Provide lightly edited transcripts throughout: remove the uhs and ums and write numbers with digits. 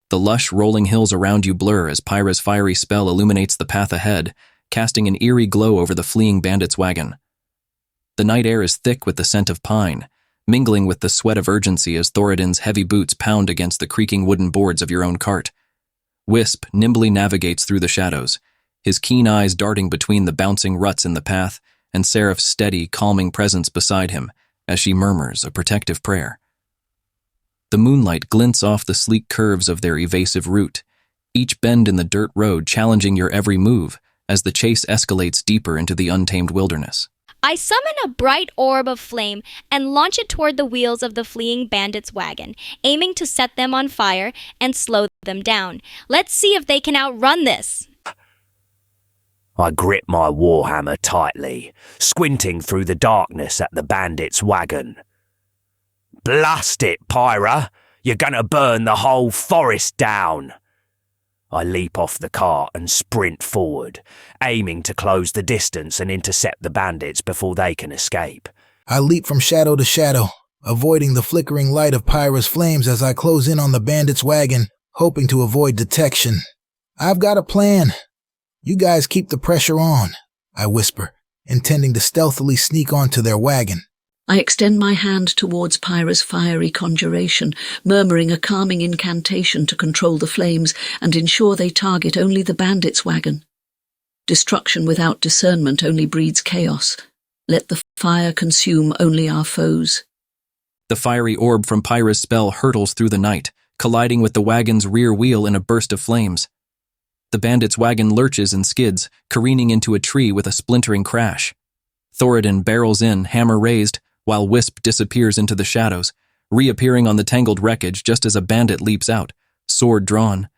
The lush, rolling hills around you blur as Pyra's fiery spell illuminates the path ahead, casting an eerie glow over the fleeing bandit's wagon. The night air is thick with the scent of pine, mingling with the sweat of urgency as Thoradin's heavy boots pound against the creaking wooden boards of your own cart. Wisp nimbly navigates through the shadows, his keen eyes darting between the bouncing ruts in the path and Seraph's steady, calming presence beside him as she murmurs a protective prayer. The moonlight glints off the sleek curves of their evasive route, each bend in the dirt road challenging your every move as the chase escalates deeper into the untamed wilderness. I summon a bright orb of flame and launch it toward the wheels of the fleeing bandits' wagon, aiming to set them on fire and slow them down. Let's see if they can outrun this. I grip my warhammer tightly, squinting through the darkness at the bandit's wagon. Blast it, Pyra! You're gonna burn the whole forest down! I leap off the cart and sprint forward, aiming to close the distance and intercept the bandits before they can escape. I leap from shadow to shadow, avoiding the flickering light of Pyra's flames as I close in on the bandit's wagon, hoping to avoid detection. I've got a plan. You guys keep the pressure on, I whisper, intending to stealthily sneak onto their wagon. I extend my hand towards Pyra's fiery conjuration, murmuring a calming incantation to control the flames and ensure they target only the bandit's wagon. Destruction without discernment only breeds chaos. Let the fire consume only our foes. The fiery orb from Pyra's spell hurtles through the night, colliding with the wagon's rear wheel in a burst of flames. The bandit's wagon lurches and skids, careening into a tree with a splintering crash. Thoradin barrels in, hammer raised, while Wisp disappears into the shadows, reappearing on the tangled wreckage just as a bandit leaps out, sword drawn.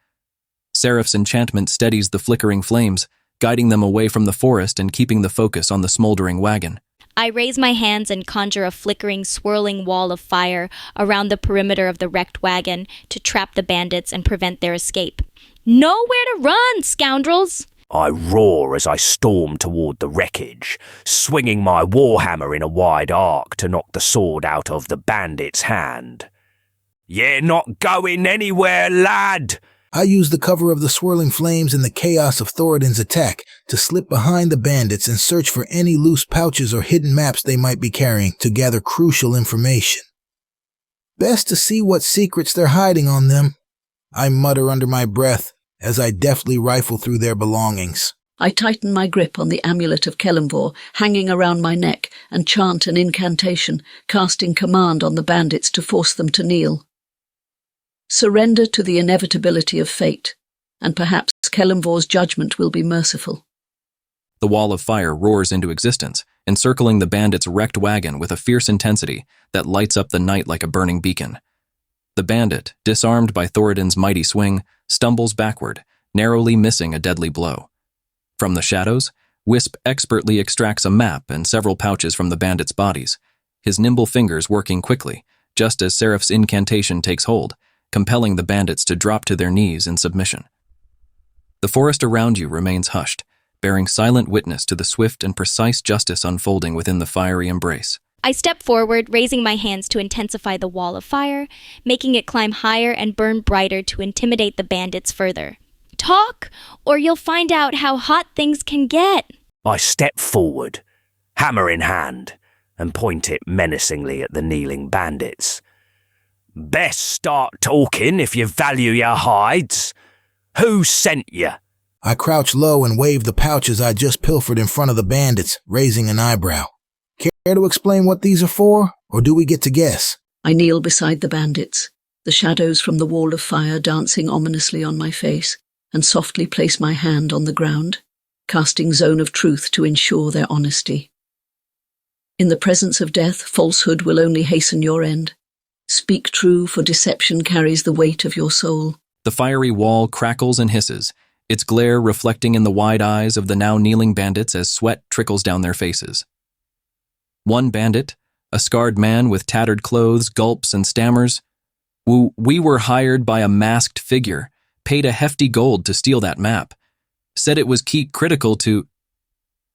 Seraph's enchantment steadies the flickering flames, guiding them away from the forest and keeping the focus on the smoldering wagon. I raise my hands and conjure a flickering, swirling wall of fire around the perimeter of the wrecked wagon to trap the bandits and prevent their escape. Nowhere to run, scoundrels! I roar as I storm toward the wreckage, swinging my warhammer in a wide arc to knock the sword out of the bandit's hand. You're not going anywhere, lad! I use the cover of the swirling flames and the chaos of Thoradin's attack to slip behind the bandits and search for any loose pouches or hidden maps they might be carrying to gather crucial information. Best to see what secrets they're hiding on them, I mutter under my breath as I deftly rifle through their belongings. I tighten my grip on the amulet of Kelemvor hanging around my neck and chant an incantation, casting command on the bandits to force them to kneel. Surrender to the inevitability of fate, and perhaps Kelemvor's judgment will be merciful. The wall of fire roars into existence, encircling the bandit's wrecked wagon with a fierce intensity that lights up the night like a burning beacon. The bandit, disarmed by Thoradin's mighty swing, stumbles backward, narrowly missing a deadly blow. From the shadows, Wisp expertly extracts a map and several pouches from the bandits' bodies, his nimble fingers working quickly, just as Seraph's incantation takes hold, compelling the bandits to drop to their knees in submission. The forest around you remains hushed, bearing silent witness to the swift and precise justice unfolding within the fiery embrace. I step forward, raising my hands to intensify the wall of fire, making it climb higher and burn brighter to intimidate the bandits further. Talk, or you'll find out how hot things can get. I step forward, hammer in hand, and point it menacingly at the kneeling bandits. Best start talking if you value your hides. Who sent you? I crouch low and wave the pouches I just pilfered in front of the bandits, raising an eyebrow. Care to explain what these are for, or do we get to guess? I kneel beside the bandits, the shadows from the wall of fire dancing ominously on my face, and softly place my hand on the ground, casting zone of truth to ensure their honesty. In the presence of death, falsehood will only hasten your end. Speak true, for deception carries the weight of your soul. The fiery wall crackles and hisses, its glare reflecting in the wide eyes of the now kneeling bandits as sweat trickles down their faces. One bandit, a scarred man with tattered clothes, gulps, and stammers, "We were hired by a masked figure, paid a hefty gold to steal that map. Said it was key critical to—"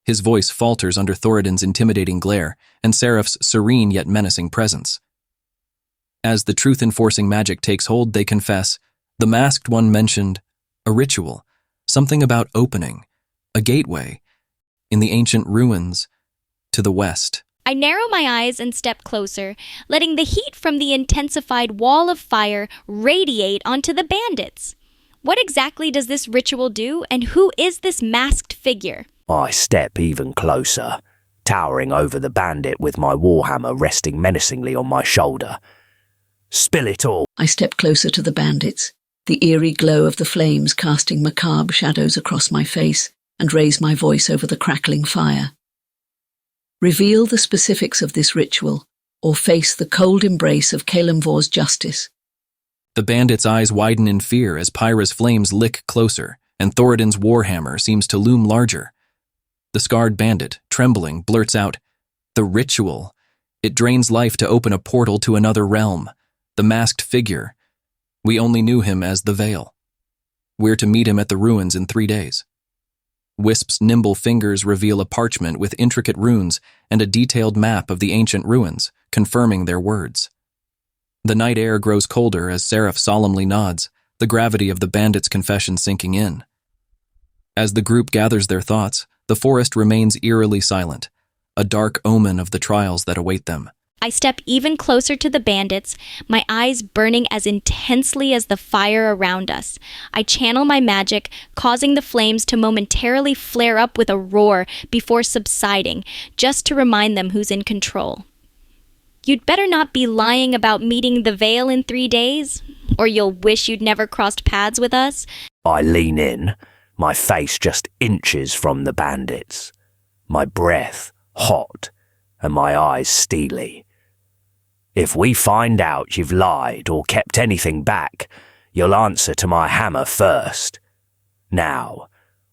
His voice falters under Thoradin's intimidating glare and Seraph's serene yet menacing presence. As the truth-enforcing magic takes hold, they confess, The masked one mentioned a ritual, something about opening, a gateway, in the ancient ruins to the west. I narrow my eyes and step closer, letting the heat from the intensified wall of fire radiate onto the bandits. What exactly does this ritual do, and who is this masked figure? I step even closer, towering over the bandit with my warhammer resting menacingly on my shoulder. Spill it all. I step closer to the bandits, the eerie glow of the flames casting macabre shadows across my face, and raise my voice over the crackling fire. Reveal the specifics of this ritual, or face the cold embrace of Kelemvor's justice. The bandit's eyes widen in fear as Pyra's flames lick closer, and Thoradin's warhammer seems to loom larger. The scarred bandit, trembling, blurts out, "The ritual. It drains life to open a portal to another realm. The masked figure. We only knew him as the Veil. We're to meet him at the ruins in 3 days." Wisp's nimble fingers reveal a parchment with intricate runes and a detailed map of the ancient ruins, confirming their words. The night air grows colder as Seraph solemnly nods, the gravity of the bandit's confession sinking in. As the group gathers their thoughts, the forest remains eerily silent, a dark omen of the trials that await them. I step even closer to the bandits, my eyes burning as intensely as the fire around us. I channel my magic, causing the flames to momentarily flare up with a roar before subsiding, just to remind them who's in control. You'd better not be lying about meeting the Veil in 3 days, or you'll wish you'd never crossed paths with us. I lean in, my face just inches from the bandits, my breath hot and my eyes steely. If we find out you've lied or kept anything back, you'll answer to my hammer first. Now,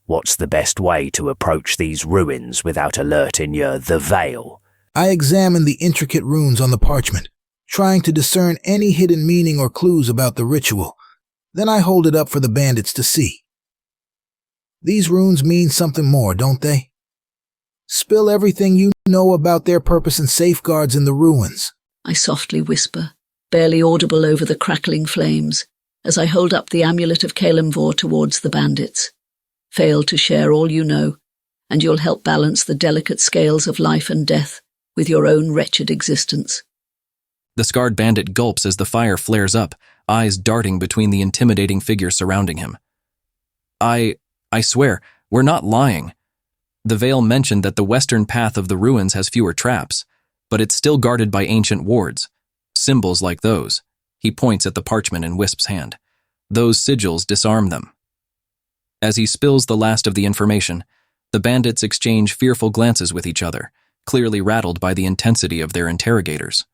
what's the best way to approach these ruins without alerting the Veil? I examine the intricate runes on the parchment, trying to discern any hidden meaning or clues about the ritual. Then I hold it up for the bandits to see. These runes mean something more, don't they? Spill everything you know about their purpose and safeguards in the ruins. I softly whisper, barely audible over the crackling flames, as I hold up the amulet of Kelemvor towards the bandits. Fail to share all you know, and you'll help balance the delicate scales of life and death with your own wretched existence. The scarred bandit gulps as the fire flares up, eyes darting between the intimidating figure surrounding him. I swear, we're not lying. The Veil mentioned that the western path of the ruins has fewer traps, but it's still guarded by ancient wards. Symbols like those. He points at the parchment in Wisp's hand. Those sigils disarm them. As he spills the last of the information, the bandits exchange fearful glances with each other, clearly rattled by the intensity of their interrogators.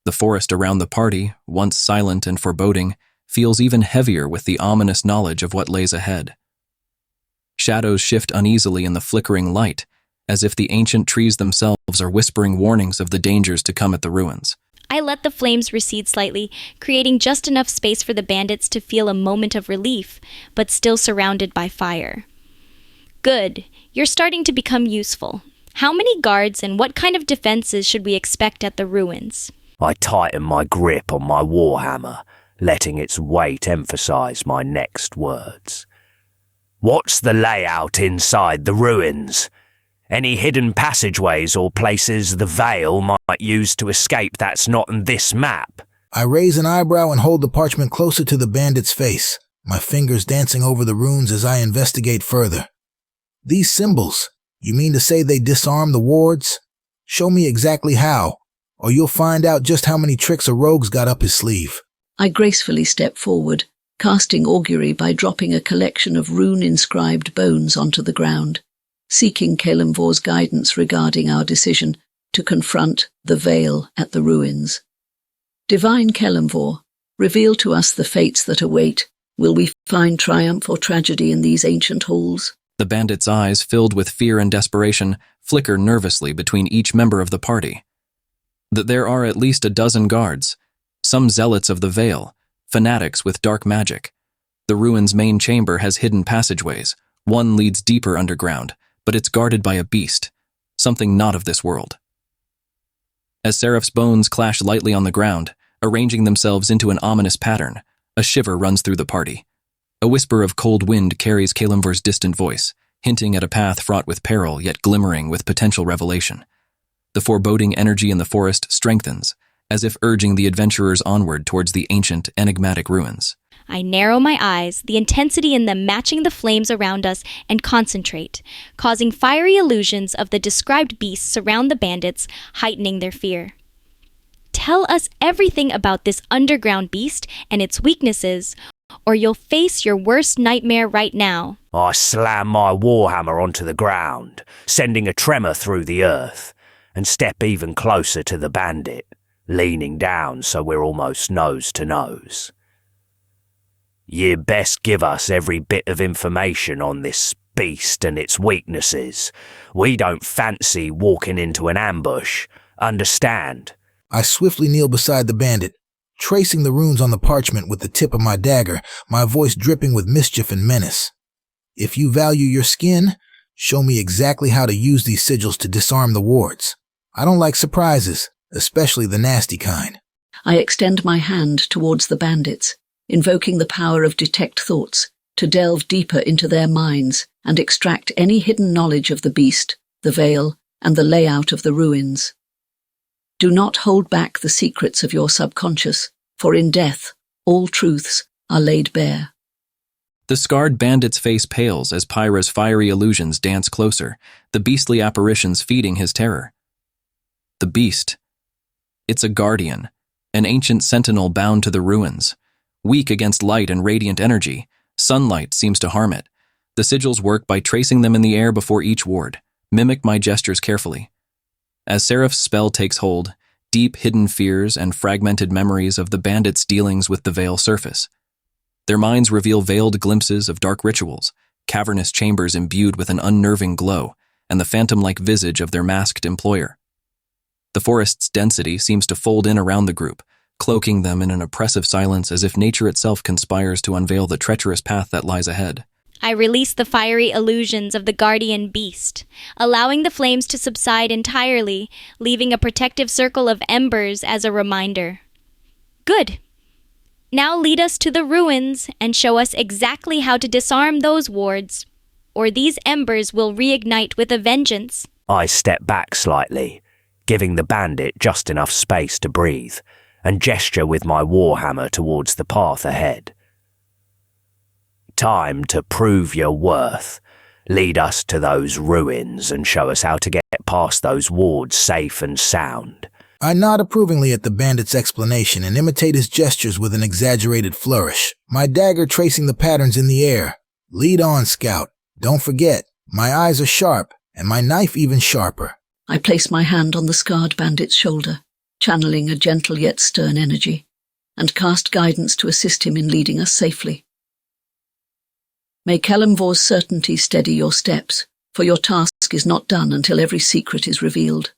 The forest around the party, once silent and foreboding, feels even heavier with the ominous knowledge of what lays ahead. Shadows shift uneasily in the flickering light, as if the ancient trees themselves are whispering warnings of the dangers to come at the ruins. I let the flames recede slightly, creating just enough space for the bandits to feel a moment of relief, but still surrounded by fire. Good. You're starting to become useful. How many guards and what kind of defenses should we expect at the ruins? I tighten my grip on my warhammer, letting its weight emphasize my next words. What's the layout inside the ruins? Any hidden passageways or places the Veil might use to escape that's not in this map? I raise an eyebrow and hold the parchment closer to the bandit's face, my fingers dancing over the runes as I investigate further. These symbols, you mean to say they disarm the wards? Show me exactly how, or you'll find out just how many tricks a rogue's got up his sleeve. I gracefully step forward, casting augury by dropping a collection of rune-inscribed bones onto the ground, seeking Kelemvor's guidance regarding our decision to confront the Veil at the ruins. Divine Kelemvor, reveal to us the fates that await. Will we find triumph or tragedy in these ancient halls? The bandit's eyes, filled with fear and desperation, flicker nervously between each member of the party. There are at least a dozen guards, some zealots of the Veil, fanatics with dark magic. The ruins' main chamber has hidden passageways. One leads deeper underground, but it's guarded by a beast, something not of this world. As Seraph's bones clash lightly on the ground, arranging themselves into an ominous pattern, A shiver runs through the party. A whisper of cold wind carries Kelemvor's distant voice, hinting at a path fraught with peril yet glimmering with potential revelation. The foreboding energy in the forest strengthens, as if urging the adventurers onward towards the ancient, enigmatic ruins. I narrow my eyes, the intensity in them matching the flames around us, and concentrate, causing fiery illusions of the described beasts around the bandits, heightening their fear. Tell us everything about this underground beast and its weaknesses, or you'll face your worst nightmare right now. I slam my warhammer onto the ground, sending a tremor through the earth, and step even closer to the bandit, leaning down so we're almost nose to nose. You best give us every bit of information on this beast and its weaknesses. We don't fancy walking into an ambush, understand? I swiftly kneel beside the bandit, tracing the runes on the parchment with the tip of my dagger, my voice dripping with mischief and menace. If you value your skin, show me exactly how to use these sigils to disarm the wards. I don't like surprises, especially the nasty kind. I extend my hand towards the bandits, invoking the power of detect thoughts to delve deeper into their minds and extract any hidden knowledge of the beast, the veil, and the layout of the ruins. Do not hold back the secrets of your subconscious, for in death, all truths are laid bare. The scarred bandit's face pales as Pyra's fiery illusions dance closer, the beastly apparitions feeding his terror. The beast. It's a guardian, an ancient sentinel bound to the ruins. Weak against light and radiant energy, sunlight seems to harm it. The sigils work by tracing them in the air before each ward. Mimic my gestures carefully. As Seraph's spell takes hold, deep hidden fears and fragmented memories of the bandits' dealings with the veil surface. Their minds reveal veiled glimpses of dark rituals, cavernous chambers imbued with an unnerving glow, and the phantom-like visage of their masked employer. The forest's density seems to fold in around the group, cloaking them in an oppressive silence as if nature itself conspires to unveil the treacherous path that lies ahead. I release the fiery illusions of the guardian beast, allowing the flames to subside entirely, leaving a protective circle of embers as a reminder. Good. Now lead us to the ruins and show us exactly how to disarm those wards, or these embers will reignite with a vengeance. I step back slightly, giving the bandit just enough space to breathe, and gesture with my warhammer towards the path ahead. Time to prove your worth. Lead us to those ruins and show us how to get past those wards safe and sound. I nod approvingly at the bandit's explanation and imitate his gestures with an exaggerated flourish, my dagger tracing the patterns in the air. Lead on, Scout. Don't forget, my eyes are sharp, and my knife even sharper. I place my hand on the scarred bandit's shoulder, channeling a gentle yet stern energy, and cast guidance to assist him in leading us safely. May Kelemvor's certainty steady your steps, for your task is not done until every secret is revealed.